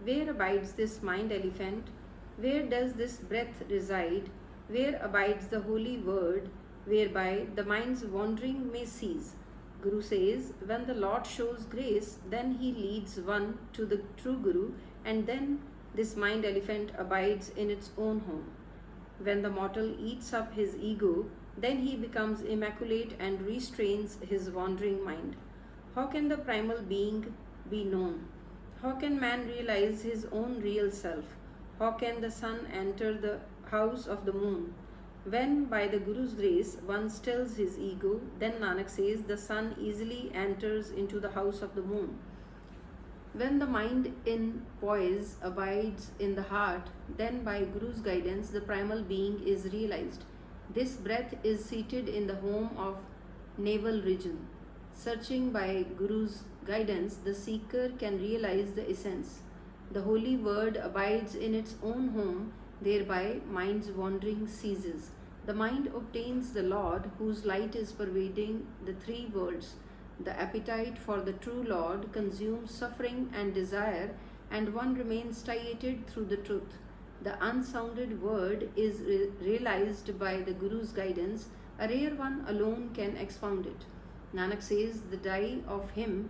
Where abides this mind elephant? Where does this breath reside? Where abides the holy word, whereby the mind's wandering may cease? Guru says, when the Lord shows grace, then he leads one to the true Guru, and then this mind elephant abides in its own home. When the mortal eats up his ego, then he becomes immaculate and restrains his wandering mind. How can the primal being be known? How can man realize his own real self? How can the sun enter the house of the moon? When by the Guru's grace one stills his ego, then Nanak says the sun easily enters into the house of the moon. When the mind in poise abides in the heart, then by Guru's guidance the primal being is realized. This breath is seated in the home of navel region. Searching by Guru's guidance, the seeker can realize the essence. The holy word abides in its own home, thereby mind's wandering ceases. The mind obtains the Lord, whose light is pervading the three worlds. The appetite for the true Lord consumes suffering and desire, and one remains tied through the truth. The unsounded word is realized by the Guru's guidance. A rare one alone can expound it. Nanak says, the die of him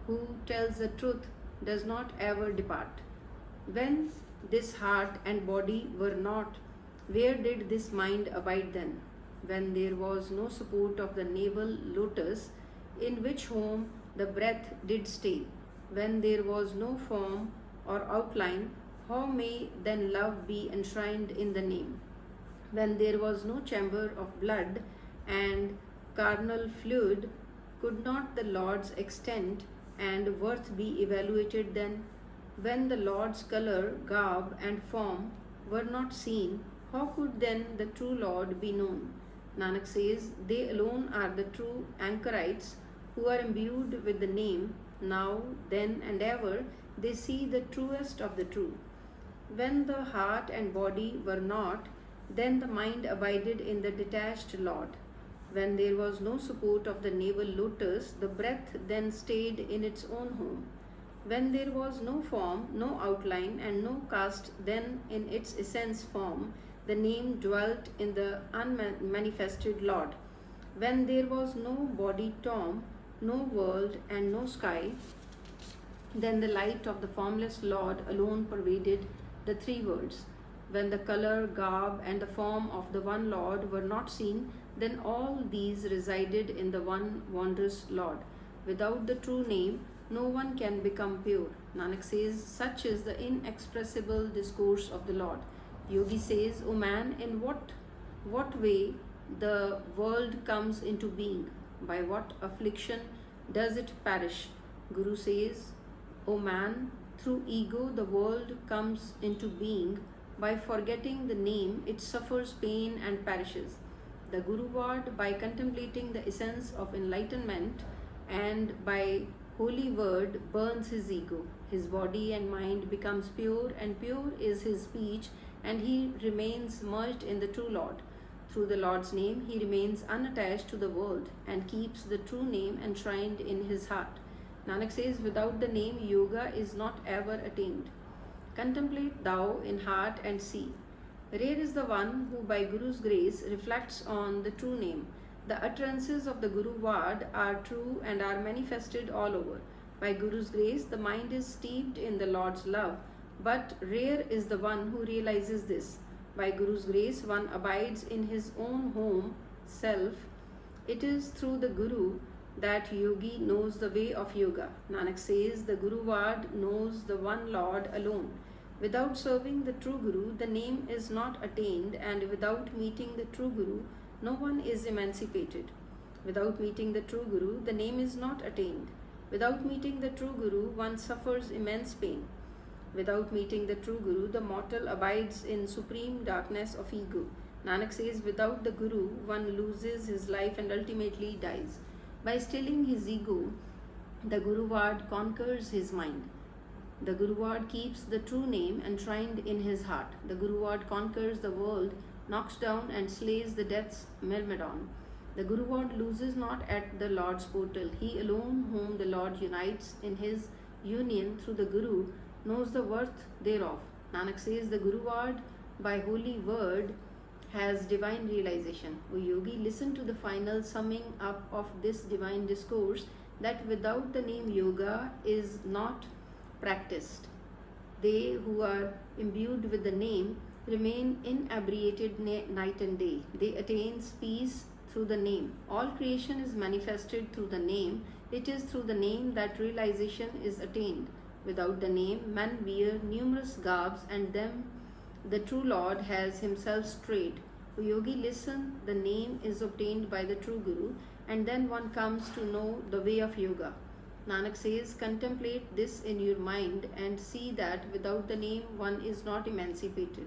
who tells the truth does not ever depart. When this heart and body were not, where did this mind abide then? When there was no support of the navel lotus, in which home the breath did stay? When there was no form or outline, how may then love be enshrined in the name? When there was no chamber of blood and carnal fluid, could not the Lord's extent and worth be evaluated then? When the Lord's color, garb, and form were not seen, how could then the true Lord be known? Nanak says, they alone are the true anchorites who are imbued with the name. Now, then, and ever, they see the truest of the true. When the heart and body were not, then the mind abided in the detached Lord. When there was no support of the navel lotus, the breath then stayed in its own home. When there was no form, no outline, and no caste, then in its essence form, the name dwelt in the unmanifested Lord. When there was no body tomb, no world, and no sky, then the light of the formless Lord alone pervaded the three worlds. When the color, garb, and the form of the one Lord were not seen, then all these resided in the one wondrous Lord. Without the true name, no one can become pure. Nanak says, such is the inexpressible discourse of the Lord. Yogi says, O man, in what way the world comes into being? By what affliction does it perish? Guru says, O man, through ego the world comes into being. By forgetting the name, it suffers pain and perishes. The Guru word, by contemplating the essence of enlightenment and by holy word, burns his ego. His body and mind becomes pure, and pure is his speech, and he remains merged in the true Lord. Through the Lord's name, he remains unattached to the world and keeps the true name enshrined in his heart. Nanak says, without the name, yoga is not ever attained. Contemplate thou in heart and see. Rare is the one who by Guru's grace reflects on the true name. The utterances of the Guru word are true and are manifested all over. By Guru's grace, the mind is steeped in the Lord's love, but rare is the one who realizes this. By Guru's grace, one abides in his own home, self. It is through the Guru that yogi knows the way of yoga. Nanak says, the Guru word knows the one Lord alone. Without serving the true Guru, the name is not attained, and without meeting the true Guru, no one is emancipated. Without meeting the true Guru, the name is not attained. Without meeting the true Guru, one suffers immense pain. Without meeting the true Guru, the mortal abides in supreme darkness of ego. Nanak says, without the Guru, one loses his life and ultimately dies. By stilling his ego, the Guru word conquers his mind. The Guru word keeps the true name enshrined in his heart. The Guru word conquers the world, knocks down and slays the death's myrmidon. The Guru word loses not at the Lord's portal. He alone whom the Lord unites in his union through the Guru knows the worth thereof. Nanak says the Guru word by holy word has divine realization. O yogi, listen to the final summing up of this divine discourse, that without the name yoga is not practiced. They who are imbued with the name remain inebriated night and day. They attain peace through the name. All creation is manifested through the name. It is through the name that realization is attained. Without the name, men wear numerous garbs, and them the true Lord has himself strayed. O yogi, listen, the name is obtained by the true Guru, and then one comes to know the way of yoga. Nanak says, contemplate this in your mind and see that without the name one is not emancipated.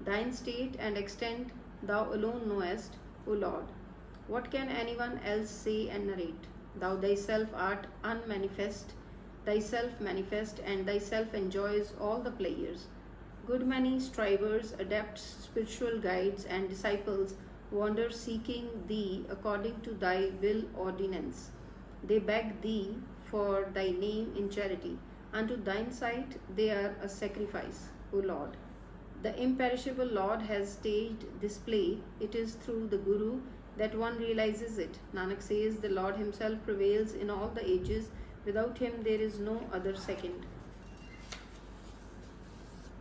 Thine state and extent thou alone knowest, O Lord. What can anyone else say and narrate? Thou thyself art unmanifest, thyself manifest, and thyself enjoys all the players. Good many strivers, adepts, spiritual guides, and disciples wander seeking thee according to thy will ordinance. They beg thee for thy name in charity. Unto thine sight they are a sacrifice, O Lord. The imperishable Lord has staged this play. It is through the Guru that one realizes it. Nanak says the Lord himself prevails in all the ages. Without him there is no other second.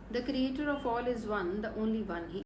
The creator of all is one, the only one. He